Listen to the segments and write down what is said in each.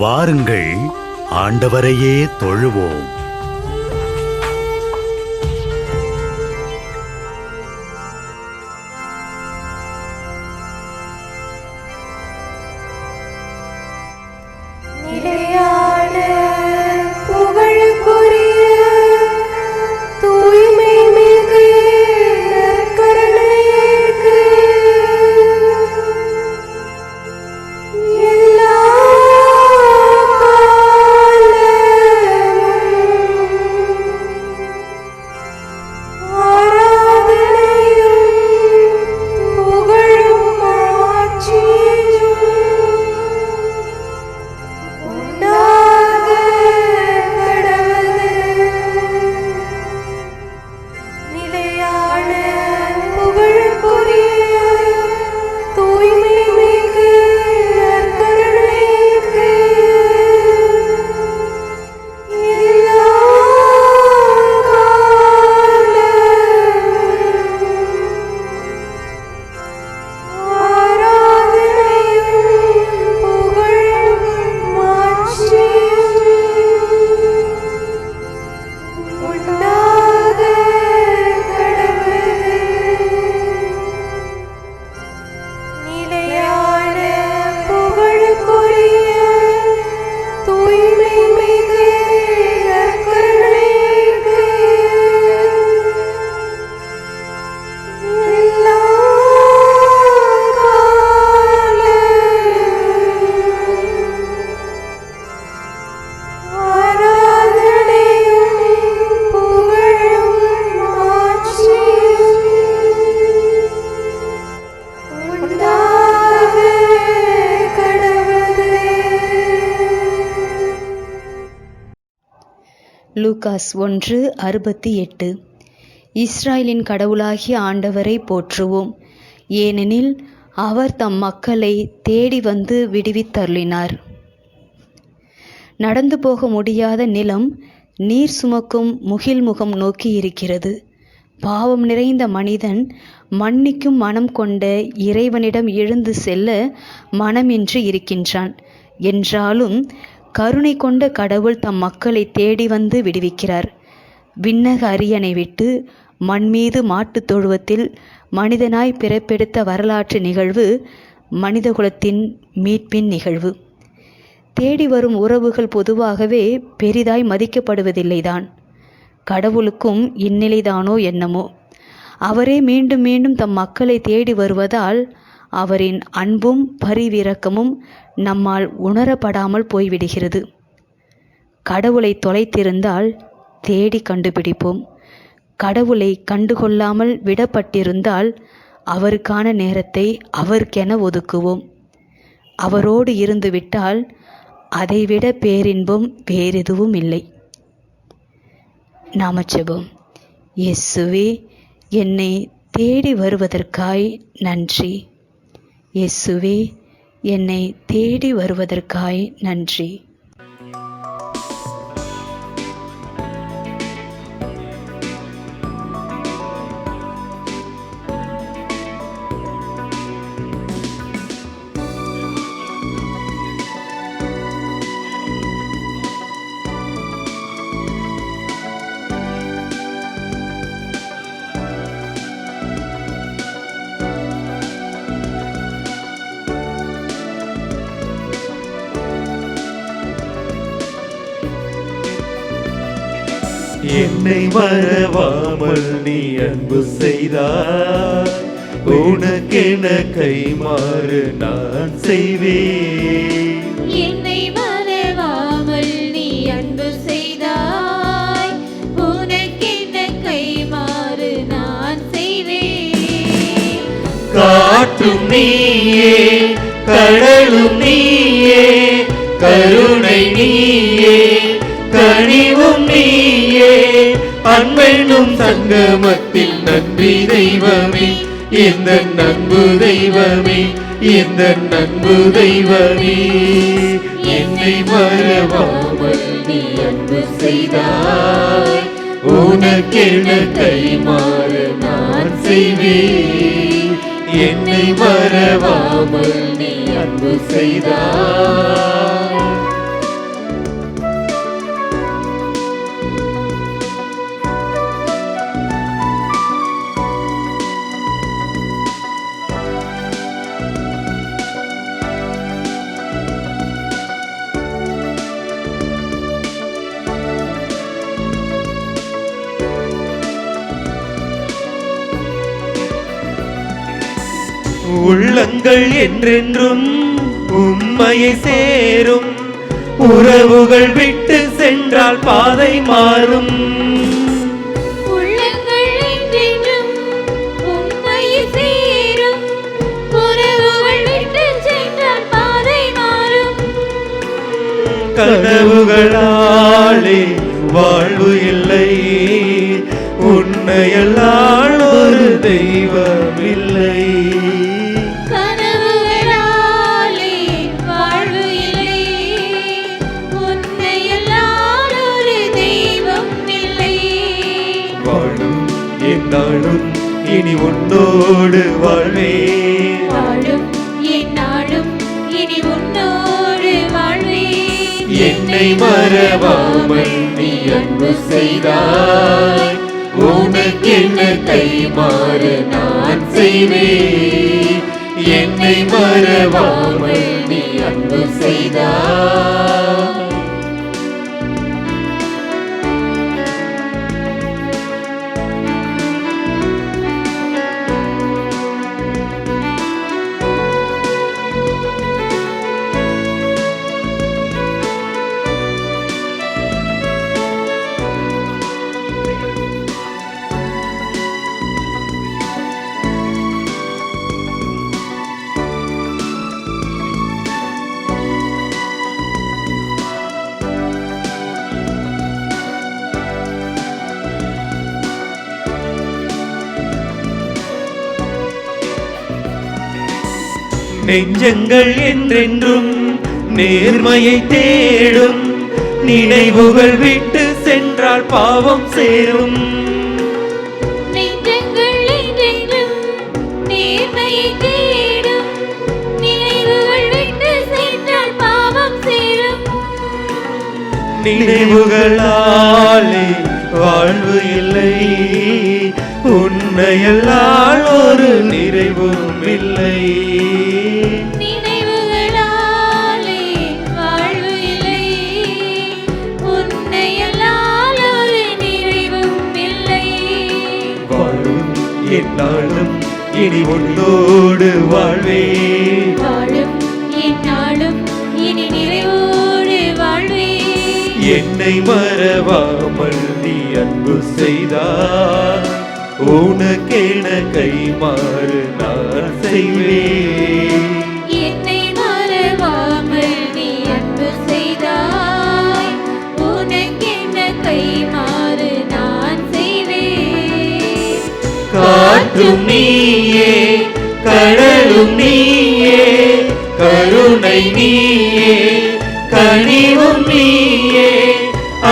வாருங்கள், ஆண்டவரையே தொழுவோம். லூகாஸ் 1:68. இஸ்ராயலின் கடவுளாகிய ஆண்டவரை போற்றுவோம், ஏனெனில் அவர் தம் மக்களை தேடி வந்து விடுவித்தருளினார். நடந்து போக முடியாத நிலம் நீர் சுமக்கும் முகில்முகம் நோக்கி இருக்கிறது. பாவம் நிறைந்த மனிதன் மன்னிக்கும் மனம் கொண்ட இறைவனிடம் எழுந்து செல்ல மனமின்றி இருக்கின்றான். என்றாலும் கருணை கொண்ட கடவுள் தம் மக்களை தேடி வந்து விடுவிக்கிறார். விண்ணக அரியணை விட்டு மண்மீது மாட்டுத் தொழுவத்தில் மனிதனாய் பிறப்பெடுத்த வரலாற்று நிகழ்வு மனிதகுலத்தின் மீட்பின் நிகழ்வு. தேடி வரும் உறவுகள் பொதுவாகவே பெரிதாய் மதிக்கப்படுவதில்லைதான். கடவுளுக்கும் இந்நிலைதானோ என்னமோ. அவரே மீண்டும் மீண்டும் தம் மக்களை தேடி வருவதால் அவரின் அன்பும் பரிவிரக்கமும் நம்மால் உணரப்படாமல் போய்விடுகிறது. கடவுளை தொலைத்திருந்தால் தேடி கண்டுபிடிப்போம். கடவுளை கண்டுகொள்ளாமல் விடப்பட்டிருந்தால் அவருக்கான நேரத்தை அவருக்கென ஒதுக்குவோம். அவரோடு இருந்துவிட்டால் அதைவிட பேரின்பம் வேறெதுவும் இல்லை. நாம ஜெபம். இயேசுவே, என்னை தேடி வருவதற்காய் நன்றி. இயேசுவே, என்னை தேடி வருவதற்காய் நன்றி. என்னை மறவாமல் நீ அன்பு செய்தாய், உனக்கென கைமாறு நான் செய்வேன். என்னை மறவாமல் நீ அன்பு செய்தாய், உனக்கென கைமாறு நான் செய்வேன். காற்றும் நீயே, கடலும் நீயே, கருணை நீயே, கனிவும் நீயே, அன்பென்னும் சங்கமத்தில் நன்றி தெய்வமே, இந்த நன்பு தெய்வமே, இந்த நன்பு தெய்வமே. என்னை மறவாமல் நீ அன்பு செய்தாய், உனக்கென கைமாறு நான் செய்வேன். என்னை மறவாமல் நீ அன்பு செய்தாய். உள்ளங்கள் என்றென்றும் உம்மையை சேரும். உறவுகள் விட்டு சென்றால் பாதை மாறும். உள்ளங்கள் என்றென்றும் உம்மையை சேரும். உறவுகள் விட்டு சென்றால் பாதை மாறும். கனவுகளாலே வாழ்வு இல்லை, உன்னையல்லால் ஒரு தெய்வம் இல்லை. என்னாலும் இனி உன்னோடு வாழ்வேன். வாழும் என்னாலும் இனி உன்னோடு வாழ்வேன். என்னை மறவாமல் நீ அன்பு செய்தாய். உனக்கென்ன கைமாறு நான் செய்வேன். என்னை மறவாமல் நீ அன்பு செய்தாய். நெஞ்சங்கள் என்றென்றும் நேர்மையை தேடும். நினைவுகள் விட்டு சென்றால் பாவம் சேரும். நெஞ்சங்கள் என்றென்றும் நேர்மையை தேடும். நினைவுகள் விட்டு சென்றால் பாவம் சேரும். நினைவுகளாலே வாழ்வு இல்லை, உன்னையல்லால் ஒரு நிறைவும் இல்லை. நினைவுகளாலே வாழ்வு இல்லை, உன்னையல்லால் ஒரு நிறைவும் இல்லை. வாழும் என்னாலும் இனி உன்னோடு வாழ்வேன். வாழும் என்னாலும் இனி நிறைவோடு வாழ்வேன். என்னை மறவாமல் நீ அன்பு செய்தாய். உனக்கென கைமாறு நான் செய்வேன். என்னை மறவாமல் நீ அன்பு செய்தாய். உனக்கென்ன கைமாறு நான் செய்வேன். காற்றும் நீயே, கடலும் நீயே, கருணை நீயே, கனிவும் நீயே.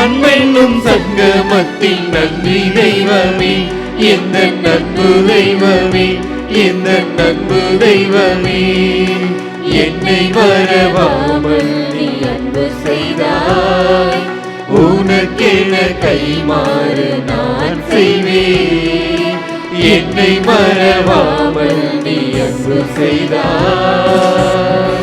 அன்பென்னும் சங்கமத்தில் நன்றி தெய்வமே, எந்த நட்பு தெய்வமே, எந்த நட்பு தெய்வமே. என்னை மறவாமல் நீ அன்பு செய்தாய். உனக்கென கைமாறு நான் செய்வேன். என்னை மறவாமல் நீ அன்பு செய்தாய்.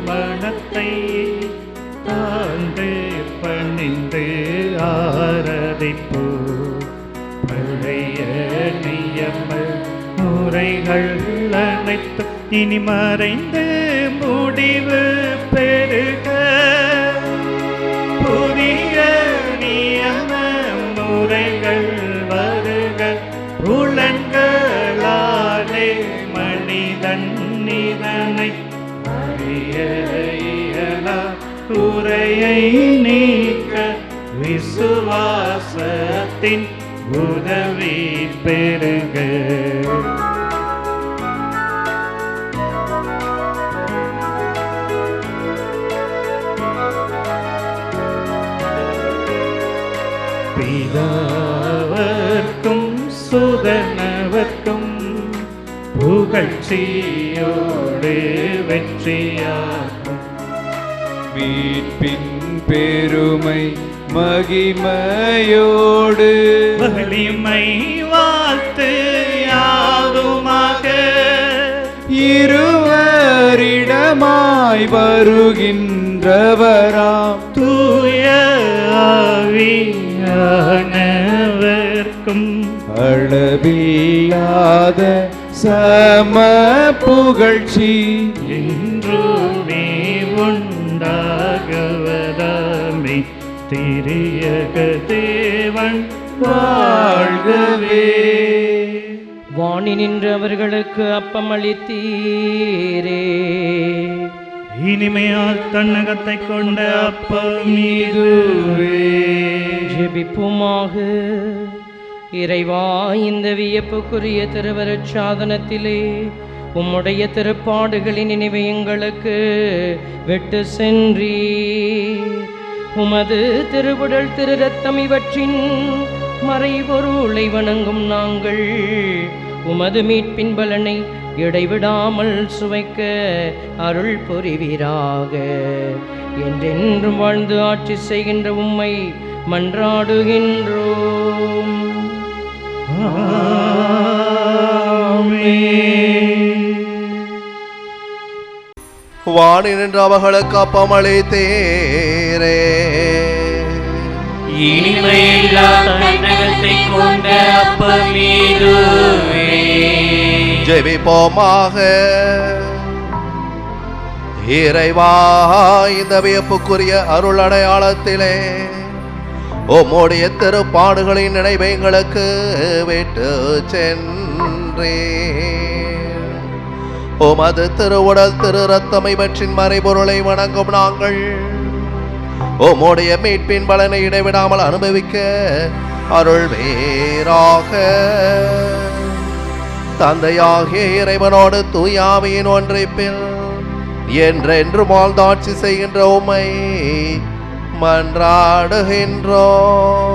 மனத்தை தாழ்ந்து பணிந்து ஆராதிப்போ. பழைய நியம முறைகள் அனைத்து இனி மறைந்து முடிவு பெருக. புதிய நியம முறைகள் வருக. புலன்களாலே மனிதன் இதனை அறிய தடையை நீக்க விசுவாசத்தின் உதவி பெறுக. பிதாவர்க்கும் சுதனவர்க்கும் புகழ்ச்சியோடு வெற்றியாகும். மீட்பின் பெருமை மகிமையோடு வலிமை வாழ்த்து யாவுமாக. இருவரிடமாய் வருகின்றவராம் தூய ஆவியானவர்க்கும் அளவில்லாத சம புகழ்ச்சி என்றுமே உண்டாகவதாமே. திரியக தேவன் வாழ்கவே. வாணி நின்று அவர்களுக்கு அப்பம் அளித்தீரே. இனிமையால் தன்னகத்தை கொண்ட அப்பம் இதுவே. ஜெபிப்புமாக. இறைவா, இந்த வியப்புக்குரிய திருவருட் சாதனத்திலே உம்முடைய திருப்பாடுகளின் நினைவை எங்களுக்கு விட்டு சென்றீர். உமது திருவுடல் திரு ரத்தம் இவற்றின் மறைபொருளை வணங்கும் நாங்கள் உமது மீட்பின் பலனை இடைவிடாமல் சுவைக்க அருள் புரிவீராக. என்றென்றும் வாழ்ந்து ஆட்சி செய்கின்ற உம்மை மன்றாடுகின்றோம். வாணி நின்று அவர்களுக்கு அப்பம் அளித்தீரே. இனிமையில்லா தன்னகத்தை கொண்ட அப்பம் இதுவே. ஜெபிப்போமாக. இறைவா, இந்த வியப்புக்குரிய அருள் அடையாளத்திலே உம்முடைய திருப்பாடுகளின் நினைவை எங்களுக்கு விட்டு சென்றே. உமது திருவுடல் திரு ரத்தம் இவற்றின் மறைபொருளை வணங்கும் நாங்கள் உம்முடைய மீட்பின் பலனை இடைவிடாமல் அனுபவிக்க அருள் வேறாக. தந்தையாகிய இறைவனோடு தூயாவியின் ஒன்றைப்பில் என்றென்றும் வாழ்ந்தாட்சி செய்கின்ற உம்மை மன்றாடுகின்றோம்.